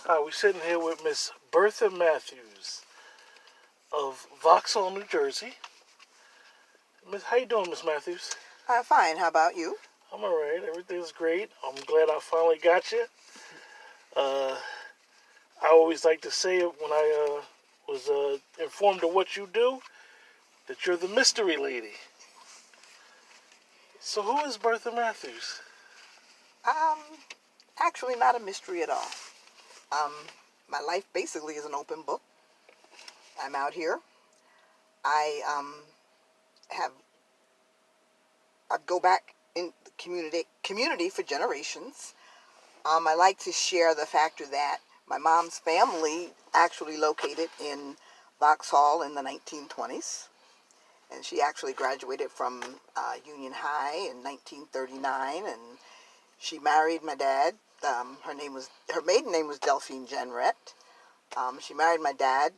We're sitting here with Miss Bertha Mathews of Vauxhall, New Jersey. Miss, how you doing, Miss Mathews? I'm fine. How about you? I'm all right. Everything's great. I'm glad I finally got you. I always like to say it when I was informed of what you do, that you're the mystery lady. So who is Bertha Mathews? Actually not a mystery at all. My life basically is an open book. I'm out here. I go back in the community for generations. I like to share the factor that my mom's family actually located in Vauxhall in the 1920s. And she actually graduated from Union High in 1939, and she married my dad. Her maiden name was Delphine Jenrette. She married my dad,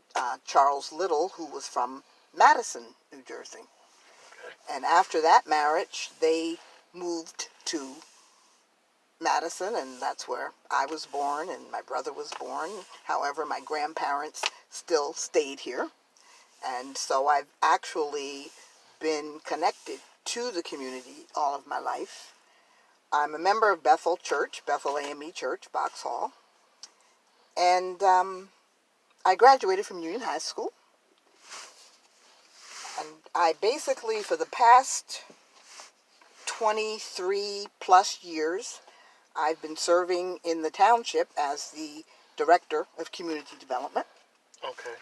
Charles Little, who was from Madison, New Jersey. Okay. And after that marriage, they moved to Madison, and that's where I was born and my brother was born. However, my grandparents still stayed here. And so I've actually been connected to the community all of my life. I'm a member of Bethel Church, Bethel AME Church, Vauxhall. And I graduated from Union High School. And I basically, for the past 23 plus years, I've been serving in the township as the Director of Community Development. Okay.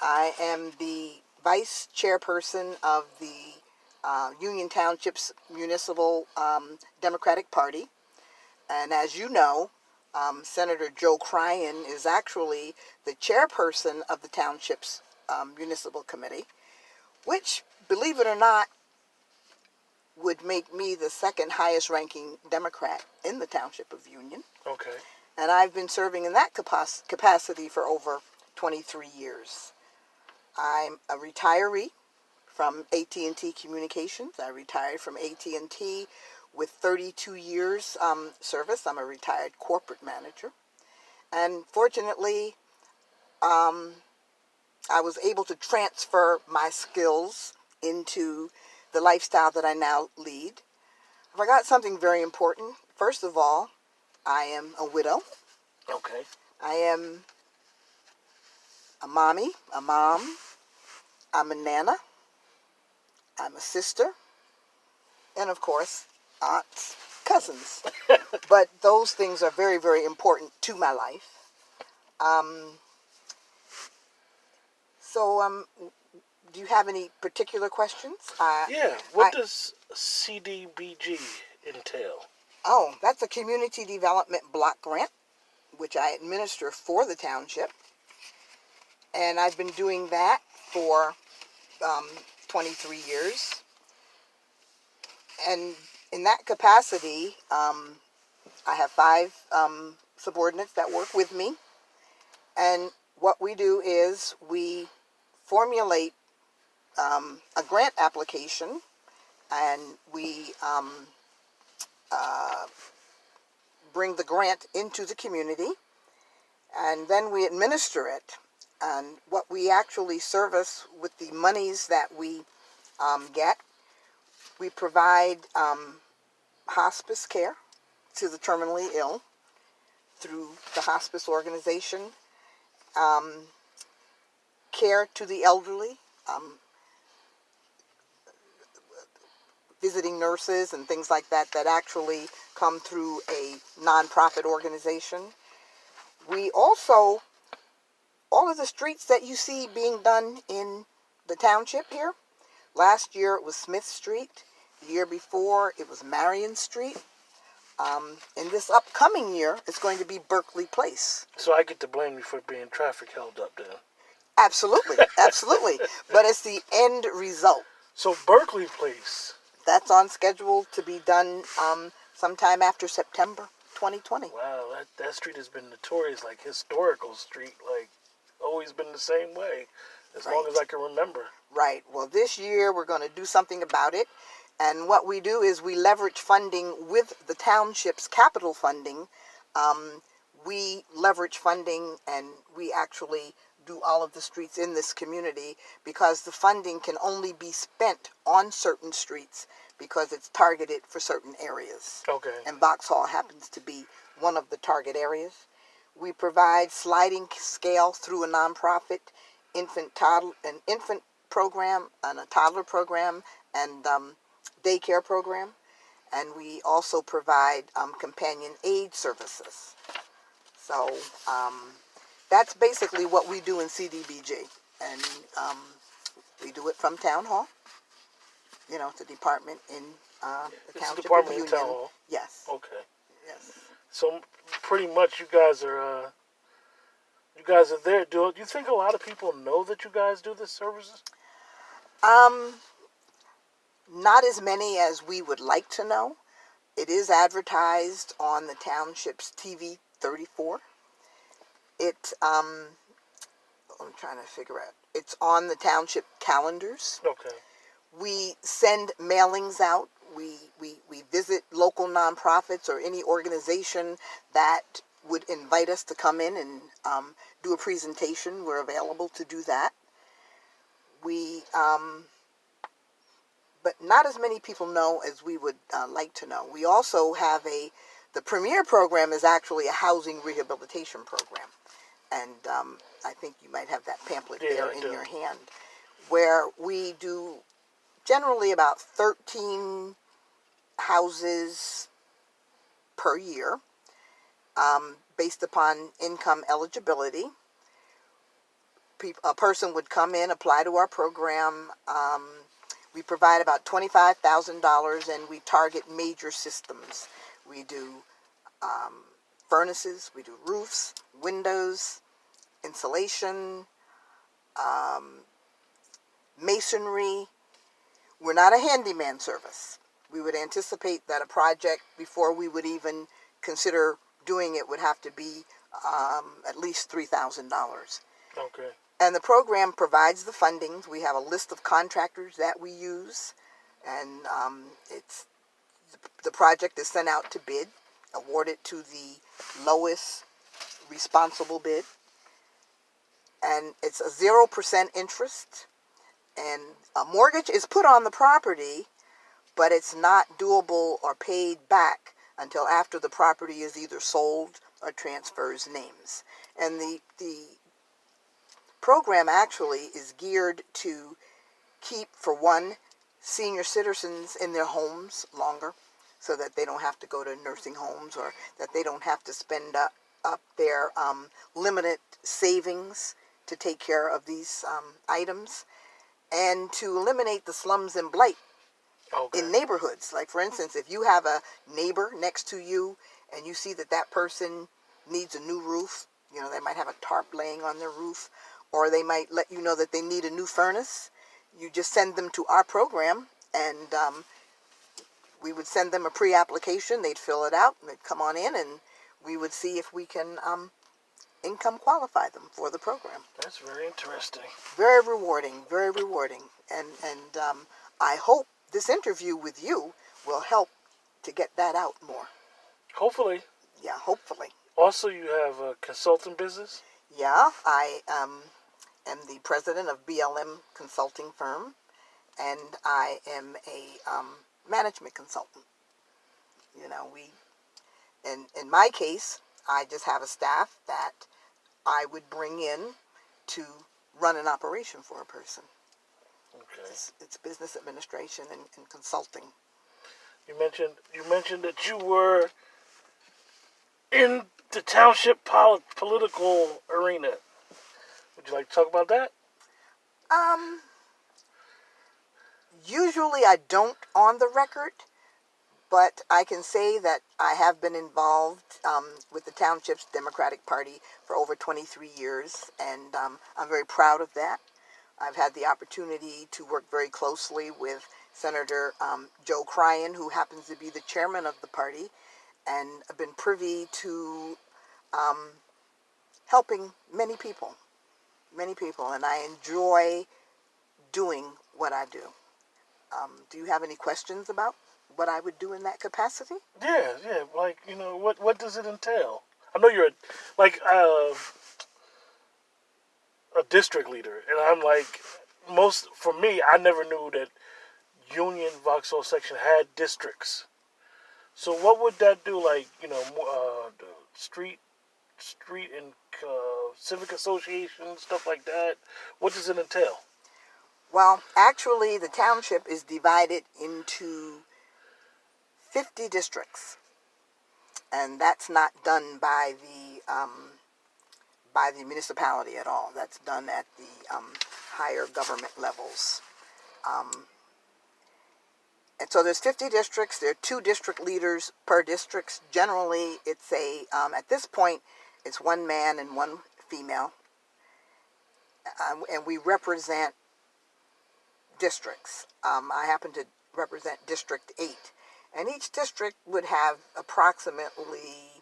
I am the Vice Chairperson of the Union Township's Municipal Democratic Party. And as you know, Senator Joe Cryan is actually the chairperson of the township's municipal committee, which, believe it or not, would make me the second highest ranking Democrat in the township of Union. Okay. And I've been serving in that capacity for over 23 years. I'm a retiree from AT&T Communications. I retired from AT&T with 32 years service. I'm a retired corporate manager. And fortunately, I was able to transfer my skills into the lifestyle that I now lead. I forgot something very important. First of all, I am a widow. Okay. I am a mommy, a mom. I'm a nana. I'm a sister. And of course, aunts, cousins. But those things are very, very important to my life. Do you have any particular questions? What does CDBG entail? Oh, that's a Community Development Block Grant, which I administer for the township. And I've been doing that for 23 years. And in that capacity, I have 5 subordinates that work with me. And what we do is we formulate a grant application, and we bring the grant into the community, and then we administer it. And what we actually service with the monies that we get, we provide hospice care to the terminally ill through the hospice organization, care to the elderly, visiting nurses and things like that actually come through a nonprofit organization. We also, all of the streets that you see being done in the township here, last year it was Smith Street, the year before it was Marion Street. In this upcoming year, it's going to be Berkeley Place. So I get to blame you for being traffic held up then? Absolutely, absolutely. But it's the end result. So Berkeley Place. That's on schedule to be done sometime after September 2020. Wow, that street has been notorious, like historical street, like always been the same way, as long as I can remember. Right. Well, this year we're going to do something about it. And what we do is we leverage funding with the township's capital funding. we leverage funding and we actually do all of the streets in this community because the funding can only be spent on certain streets because it's targeted for certain areas. Okay. And Vauxhall happens to be one of the target areas. We provide sliding scale through a nonprofit an infant program and a toddler program and daycare program. And we also provide companion aid services. So that's basically what we do in CDBG. And we do it from Town Hall. You know, it's a department in the Township of Union. Town Hall? Yes. Okay. Yes. So pretty much you guys are there. Do you think a lot of people know that you guys do this services? Not as many as we would like to know. It is advertised on the township's TV 34. I'm trying to figure out. It's on the township calendars. Okay. We send mailings out. We visit local nonprofits or any organization that would invite us to come in and do a presentation. We're available to do that. But not as many people know as we would like to know. We also have the premier program is actually a housing rehabilitation program. And I think you might have that pamphlet there in your hand, where we do generally about 13 houses per year based upon income eligibility. A person would come in, apply to our program. We provide about $25,000 and we target major systems. We do furnaces, we do roofs, windows, insulation, masonry. We're not a handyman service. We would anticipate that a project, before we would even consider doing it, would have to be at least $3,000. Okay. And the program provides the fundings. We have a list of contractors that we use, and the project is sent out to bid, awarded to the lowest responsible bid, and it's a 0% interest, and a mortgage is put on the property, but it's not doable or paid back until after the property is either sold or transfers names. And the program actually is geared to keep, for one, senior citizens in their homes longer so that they don't have to go to nursing homes or that they don't have to spend up their limited savings to take care of these items, and to eliminate the slums and blight in neighborhoods. Like, for instance, if you have a neighbor next to you and you see that that person needs a new roof, you know, they might have a tarp laying on their roof, or they might let you know that they need a new furnace. You just send them to our program, and we would send them a pre-application. They'd fill it out, and they'd come on in, and we would see if we can income qualify them for the program. That's very interesting. Very rewarding, very rewarding. And I hope this interview with you will help to get that out more. Hopefully. Yeah, hopefully. Also, you have a consulting business? Yeah, I am the president of BLM Consulting Firm, and I am a management consultant. You know, in my case, I just have a staff that I would bring in to run an operation for a person. Okay. It's business administration and consulting. You mentioned that you were in the township political arena. Would you like to talk about that? Usually I don't on the record, but I can say that I have been involved with the township's Democratic Party for over 23 years, and I'm very proud of that. I've had the opportunity to work very closely with Senator Joe Cryan, who happens to be the chairman of the party, and I've been privy to helping many people, and I enjoy doing what I do. Do you have any questions about what I would do in that capacity? Yeah. Like, what does it entail? I know you're a district leader, and I'm like, for me, I never knew that Union Vauxhall section had districts. So what would that do? Like, the street and civic association, stuff like that. What does it entail? Well, actually, the township is divided into 50 districts, and that's not done by the municipality at all. That's done at the higher government levels. And so there's 50 districts. There are 2 district leaders per district. Generally, it's at this point, it's 1 man and 1 female. And we represent districts. I happen to represent District 8. And each district would have approximately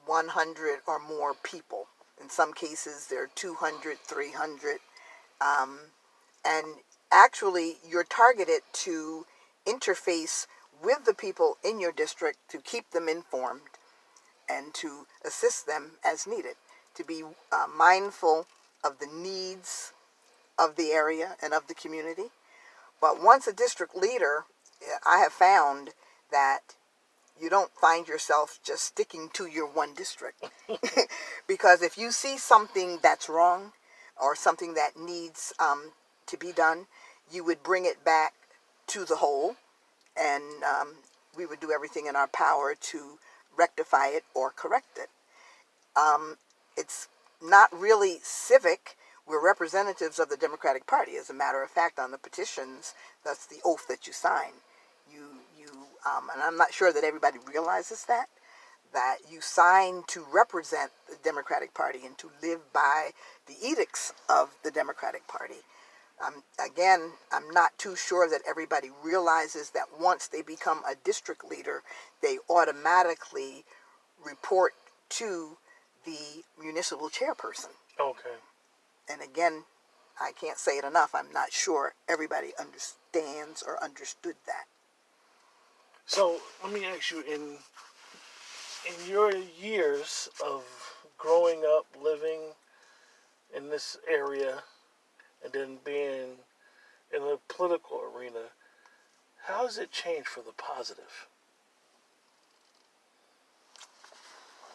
100 or more people. In some cases, there are 200, 300. And actually, you're targeted to interface with the people in your district to keep them informed and to assist them as needed, to be mindful of the needs of the area and of the community. But once a district leader, I have found that you don't find yourself just sticking to your one district. Because if you see something that's wrong or something that needs to be done, you would bring it back to the whole, and we would do everything in our power to rectify it or correct it. It's not really civic. We're representatives of the Democratic Party. As a matter of fact, on the petitions, that's the oath that you sign. And I'm not sure that everybody realizes that you sign to represent the Democratic Party and to live by the edicts of the Democratic Party. Again, I'm not too sure that everybody realizes that once they become a district leader, they automatically report to the municipal chairperson. Okay. And again, I can't say it enough. I'm not sure everybody understands or understood that. So let me ask you, in your years of growing up, living in this area, and then being in the political arena, how has it changed for the positive?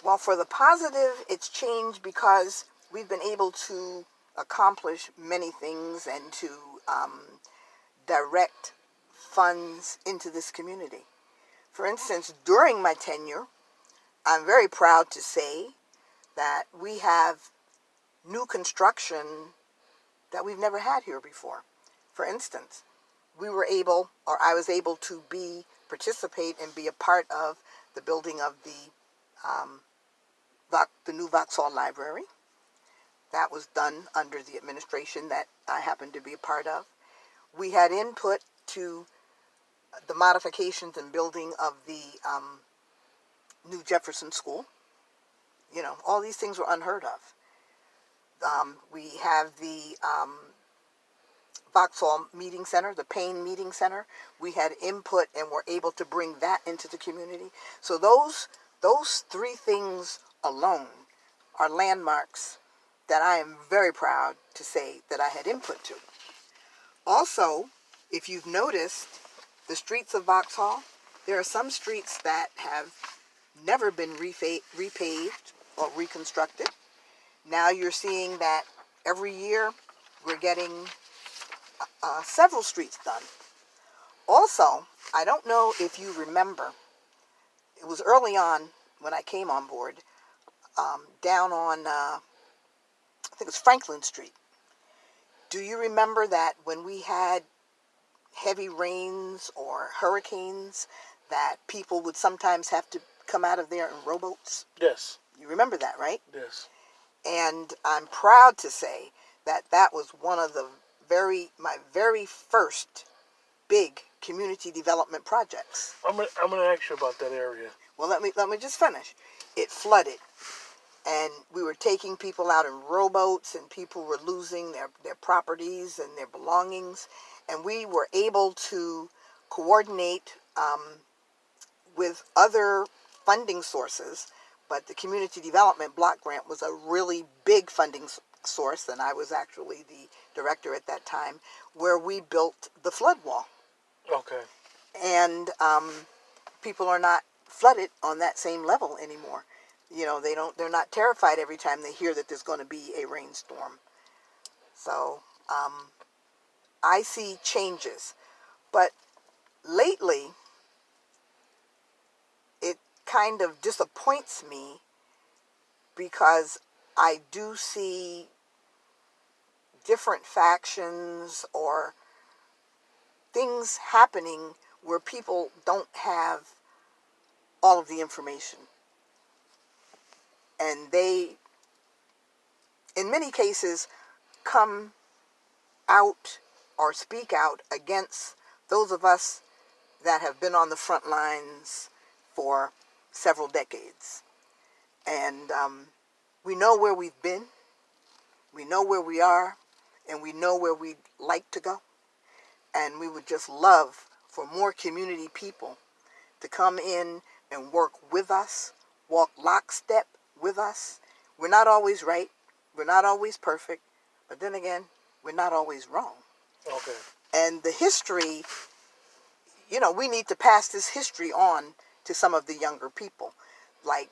Well, for the positive, it's changed because we've been able to accomplish many things and to direct funds into this community. For instance, during my tenure, I'm very proud to say that we have new construction that we've never had here before. For instance, I was able to participate and be a part of the building of the new Vauxhall Library. That was done under the administration that I happened to be a part of. We had input to the modifications and building of the new Jefferson School. All these things were unheard of. We have the Vauxhall Meeting Center, the Payne Meeting Center. We had input and were able to bring that into the community. So those 3 things alone are landmarks that I am very proud to say that I had input to. Also, if you've noticed, the streets of Vauxhall, there are some streets that have never been repaved or reconstructed. Now you're seeing that every year we're getting several streets done. Also, I don't know if you remember, it was early on when I came on board, down on, I think it was Franklin Street. Do you remember that when we had heavy rains or hurricanes, that people would sometimes have to come out of there in rowboats? Yes. You remember that, right? Yes. And I'm proud to say that was one of my very first big community development projects. I'm gonna ask you about that area. Well, let me just finish. It flooded, and we were taking people out in rowboats, and people were losing their properties and their belongings, and we were able to coordinate with other funding sources But the community development block grant was a really big funding source, and I was actually the director at that time, where we built the flood wall. Okay. And people are not flooded on that same level anymore. They're not terrified every time they hear that there's going to be a rainstorm. So I see changes. But lately, it kind of disappoints me because I do see different factions or things happening where people don't have all of the information. And they, in many cases, come out or speak out against those of us that have been on the front lines for several decades. And we know where we've been, we know where we are, and we know where we'd like to go. And we would just love for more community people to come in and work with us, walk lockstep with us. We're not always right, we're not always perfect, but then again, we're not always wrong. Okay. And the history, we need to pass this history on to some of the younger people. Like,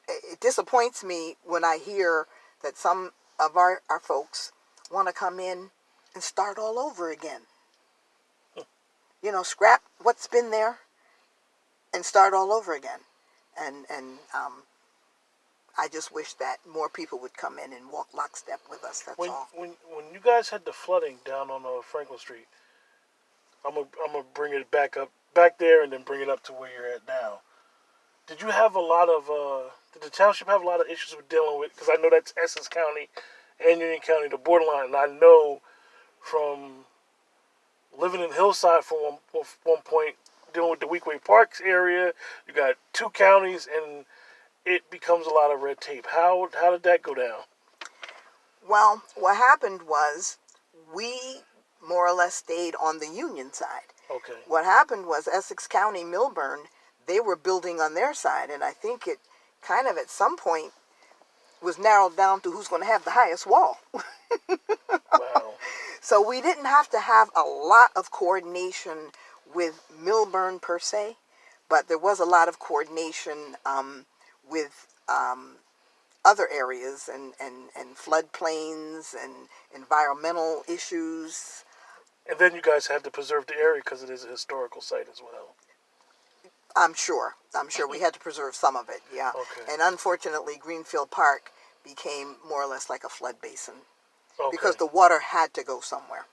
it disappoints me when I hear that some of our folks want to come in and start all over again. Scrap what's been there and start all over again. And I just wish that more people would come in and walk lockstep with us. That's all. When you guys had the flooding down on Franklin Street, I'm gonna bring it back there, and then bring it up to where you're at now. Did you have a lot of? Did the township have a lot of issues with dealing with? Because I know that's Essex County and Union County, the borderline. And I know from living in Hillside for one point, dealing with the Weekway Parks area, you got two counties, and it becomes a lot of red tape. How did that go down? Well, what happened was we more or less stayed on the Union side. Okay. What happened was Essex County, Milburn, they were building on their side, and I think it kind of at some point was narrowed down to who's going to have the highest wall. Wow. So we didn't have to have a lot of coordination with Milburn per se, but there was a lot of coordination with other areas and floodplains and environmental issues. And then you guys had to preserve the area because it is a historical site as well. I'm sure we had to preserve some of it, yeah. Okay. And unfortunately, Greenfield Park became more or less like a flood basin. Okay. Because the water had to go somewhere.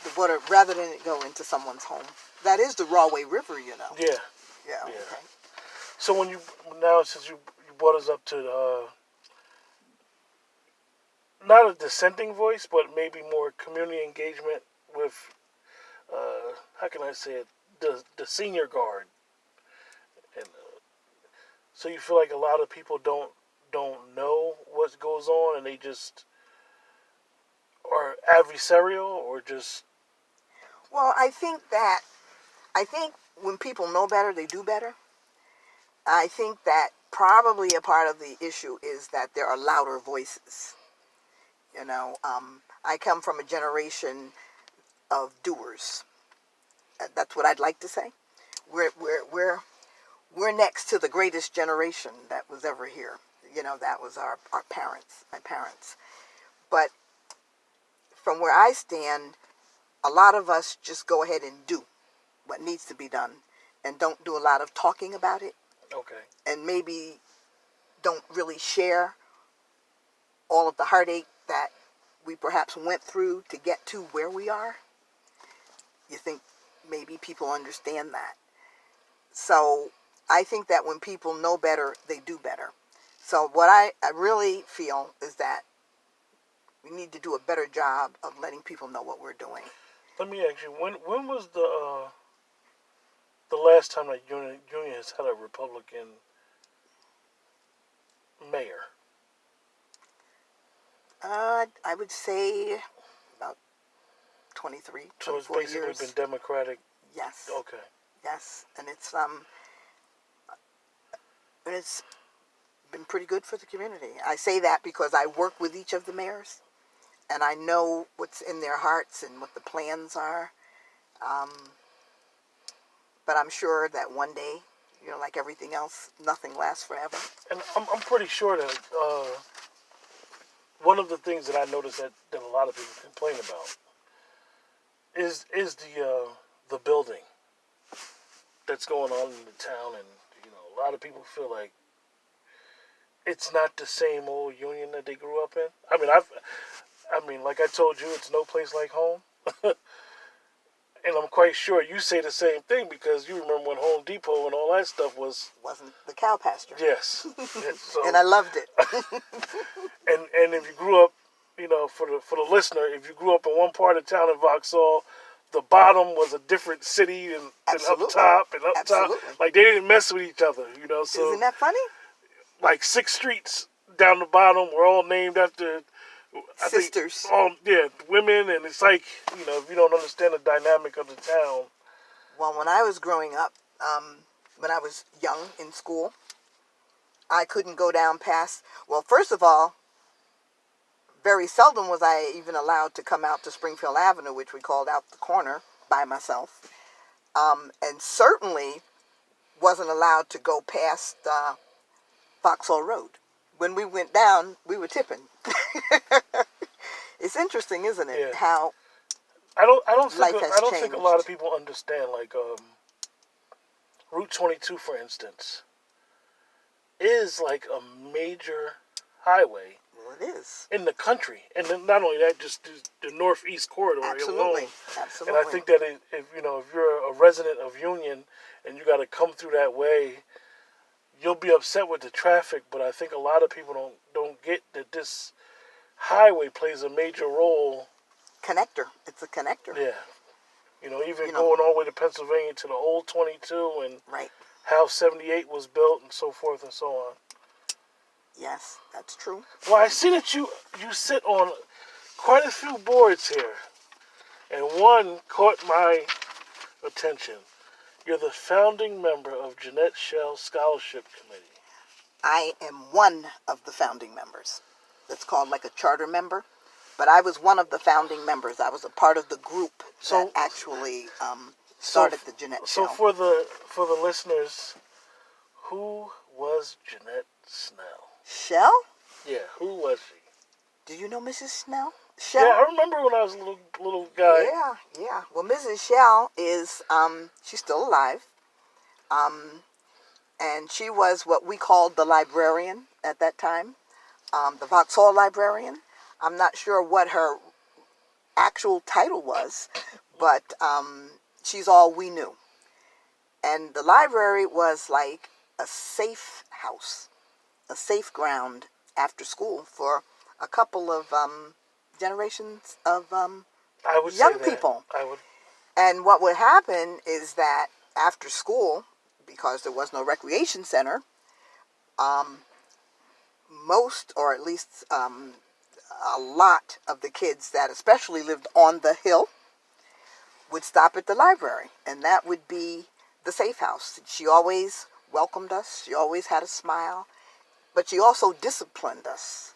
The water, rather than it go into someone's home. That is the Rahway River, Yeah. Yeah, Okay. okay. So since you brought us up to not a dissenting voice, but maybe more community engagement with how can I say it, the senior guard, and so you feel like a lot of people don't know what goes on, and they just are adversarial, or just. Well, I think when people know better, they do better. I think that probably a part of the issue is that there are louder voices. I come from a generation of doers. That's what I'd like to say. We're next to the greatest generation that was ever here. That was our parents, my parents. But from where I stand, a lot of us just go ahead and do what needs to be done and don't do a lot of talking about it. Okay. And maybe don't really share all of the heartache that we perhaps went through to get to where we are. You think maybe people understand that. So I think that when people know better, they do better. So what I really feel is that we need to do a better job of letting people know what we're doing. Let me ask you, when was the last time that Union has had a Republican mayor? I would say about 23, 24 So it's basically years. been Democratic. Yes. Okay. Yes, and it's been pretty good for the community. I say that because I work with each of the mayors, and I know what's in their hearts and what the plans are. Um, but I'm sure that one day, like everything else, nothing lasts forever. And I'm pretty sure that one of the things that I noticed that a lot of people complain about is the building that's going on in the town, and a lot of people feel like it's not the same old Union that they grew up in. I mean, like I told you, it's no place like home. And I'm quite sure you say the same thing because you remember when Home Depot and all that stuff wasn't the cow pasture. Yes. So, and I loved it. and if you grew up, for the listener, if you grew up in one part of town in Vauxhall, the bottom was a different city and up top and up top. Like they didn't mess with each other, So isn't that funny? Like 6 streets down the bottom were all named after sisters. Women, and it's like, if you don't understand the dynamic of the town. Well, when I was growing up, when I was young in school, I couldn't go down past, well, first of all, very seldom was I even allowed to come out to Springfield Avenue, which we called out the corner, by myself. And certainly wasn't allowed to go past Vauxhall Road. When we went down, we were tipping. It's interesting, isn't it? Yeah. How I don't changed. think a lot of people understand. Like Route 22, for instance, is like a major highway. Well, it is in the country, and then not only that, just the northeast corridor alone. Absolutely. And I think that if you're a resident of Union and you got to come through that way, you'll be upset with the traffic, but I think a lot of people don't get that this highway plays a major role. Connector. It's a connector. Yeah. Even going all the way to Pennsylvania to the old 22 and right. how 78 was built and so forth and so on. Yes, that's true. Well, I see that you sit on quite a few boards here, and one caught my attention. You're the founding member of Jeanette Shell Scholarship Committee. I am one of the founding members. It's called like a charter member, but I was one of the founding members. I was a part of the group that actually started the Jeanette Shell. So for the listeners, who was Jeanette Snell? Shell? Yeah, who was she? Do you know Mrs. Snell? Shell? Yeah, I remember when I was a little guy. Yeah. Well, Mrs. Shell is, she's still alive. And she was what we called the librarian at that time, the Vauxhall librarian. I'm not sure what her actual title was, but she's all we knew. And the library was like a safe house, a safe ground after school for a couple of generations of young people. I would. And what would happen is that after school, because there was no recreation center, most, or at least a lot of the kids that especially lived on the hill would stop at the library, and that would be the safe house. She always welcomed us. She always had a smile, but she also disciplined us.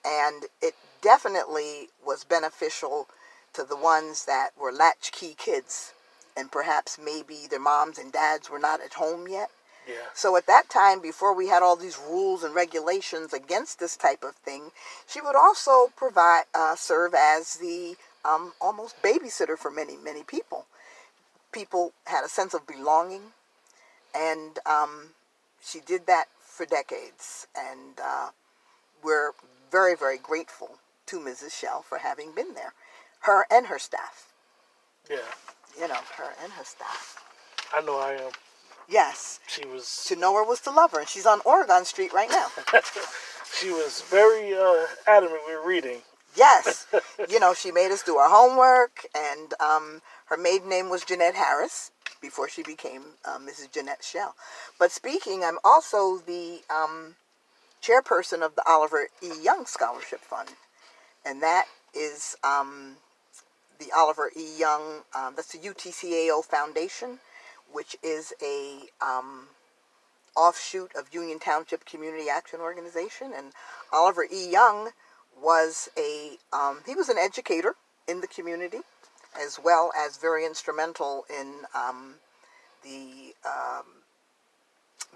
And it definitely was beneficial to the ones that were latchkey kids, and perhaps maybe their moms and dads were not at home yet. Yeah. So at that time, before we had all these rules and regulations against this type of thing, she would also serve as the almost babysitter for many, many people. People had a sense of belonging, and she did that for decades. And we're very, very grateful to Mrs. Shell for having been there. Her and her staff. Yeah. Her and her staff. I know I am. Yes. She was. To know her was to love her, and she's on Oregon Street right now. She was very adamant with reading. Yes. She made us do our homework, and her maiden name was Jeanette Harris before she became Mrs. Jeanette Shell. But speaking, I'm also the chairperson of the Oliver E. Young Scholarship Fund, and that is the Oliver E. Young, that's the UTCAO Foundation, which is a offshoot of Union Township Community Action Organization, and Oliver E. Young was he was an educator in the community, as well as very instrumental in the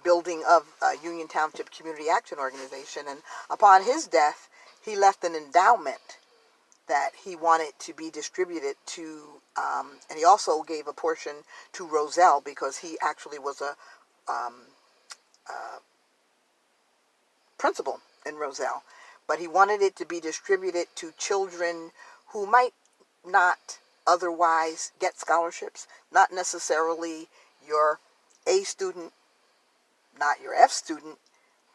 building of Union Township Community Action Organization. And upon his death, he left an endowment that he wanted to be distributed to, and he also gave a portion to Roselle, because he actually was a principal in Roselle. But he wanted it to be distributed to children who might not otherwise get scholarships, not necessarily your A student, not your F student,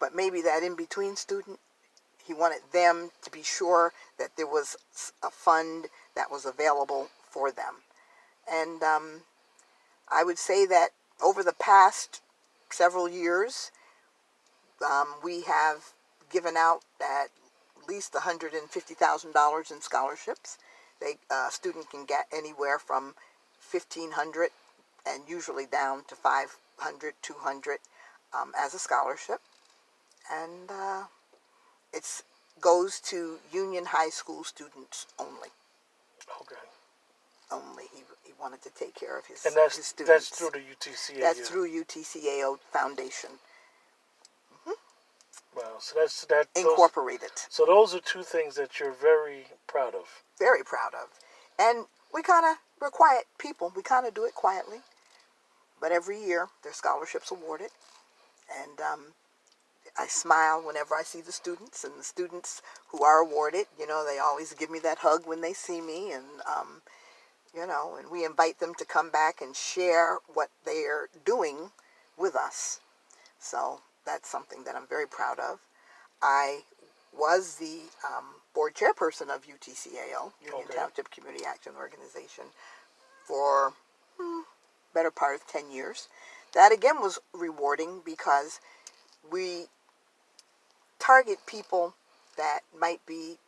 but maybe that in-between student. He wanted them to be sure that there was a fund that was available for them. And I would say that over the past several years, we have given out at least $150,000 in scholarships. A student can get anywhere from $1,500 and usually down to $500, $200 as a scholarship. And it goes to Union High School students only. Okay. Only. He wanted to take care of his And his students. that's through the UTCAO. That's through UTCAO Foundation. Wow. So that's Incorporated. So those are two things that you're very proud of. Very proud of. And we're quiet people. We kind of do it quietly. But every year, there's scholarships awarded. And I smile whenever I see the students. And the students who are awarded, they always give me that hug when they see me. And, and we invite them to come back and share what they're doing with us. So that's something that I'm very proud of. I was the board chairperson of UTCAO, Union Township Community Action Organization, for better part of 10 years. That again was rewarding because we target people that might need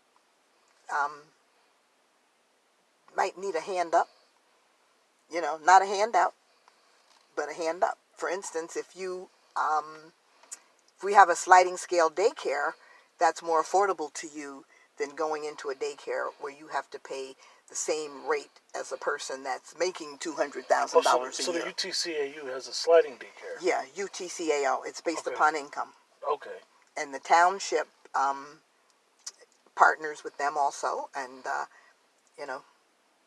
a hand up, not a handout, but a hand up. For instance, if we have a sliding scale daycare, that's more affordable to you than going into a daycare where you have to pay the same rate as a person that's making $200,000 a year. So the UTCAU has a sliding daycare. Yeah, UTCAO. It's based upon income. Okay. And the township partners with them also, and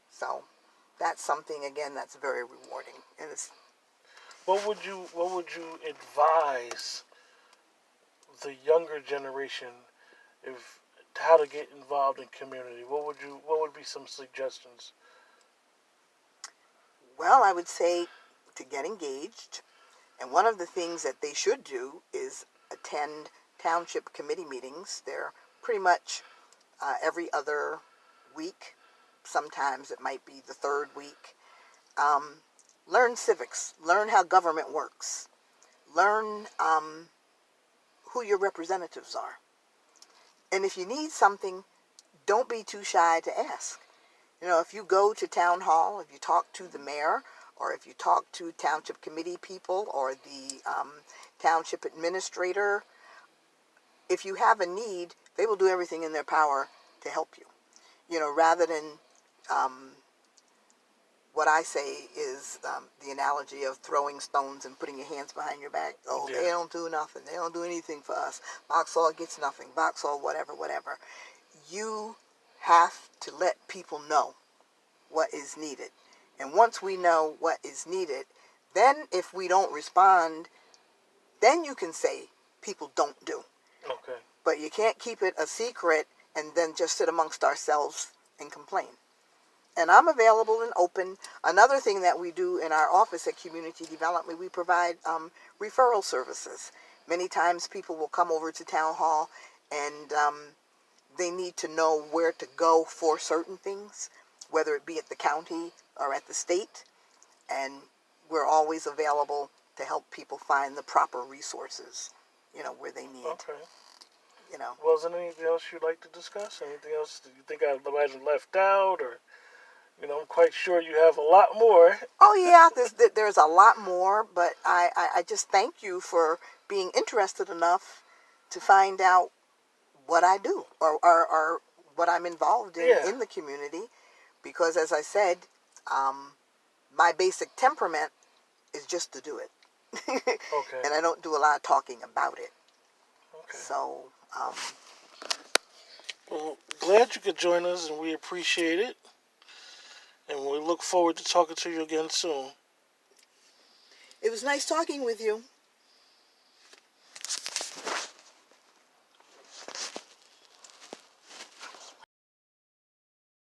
so that's something again that's very rewarding. And it's. What would you advise the younger generation how to get involved in community? What would be some suggestions? Well, I would say to get engaged, and one of the things that they should do is attend township committee meetings. They're pretty much every other week. Sometimes it might be the third week. Learn civics. Learn how government works. Learn who your representatives are. And if you need something, don't be too shy to ask. If you go to town hall, if you talk to the mayor, or if you talk to township committee people or the township administrator, if you have a need, they will do everything in their power to help you. Rather than what I say is the analogy of throwing stones and putting your hands behind your back. Oh, yeah. They don't do nothing. They don't do anything for us. Vauxhall gets nothing. Vauxhall whatever. You have to let people know what is needed. And once we know what is needed, then if we don't respond, then you can say people don't do. Okay. But you can't keep it a secret and then just sit amongst ourselves and complain. And I'm available and open. Another thing that we do in our office at Community Development, we provide referral services. Many times people will come over to Town Hall and they need to know where to go for certain things, whether it be at the county or at the state. And we're always available to help people find the proper resources, where they need. Okay. Was there anything else you'd like to discuss? Anything else that you think I might have left out? Or, I'm quite sure you have a lot more. Oh, yeah, there's a lot more, but I just thank you for being interested enough to find out what I do or what I'm involved in the community. Because as I said, my basic temperament is just to do it. Okay. And I don't do a lot of talking about it. Okay. So, well, glad you could join us, and we appreciate it. And we look forward to talking to you again soon. it was nice talking with you.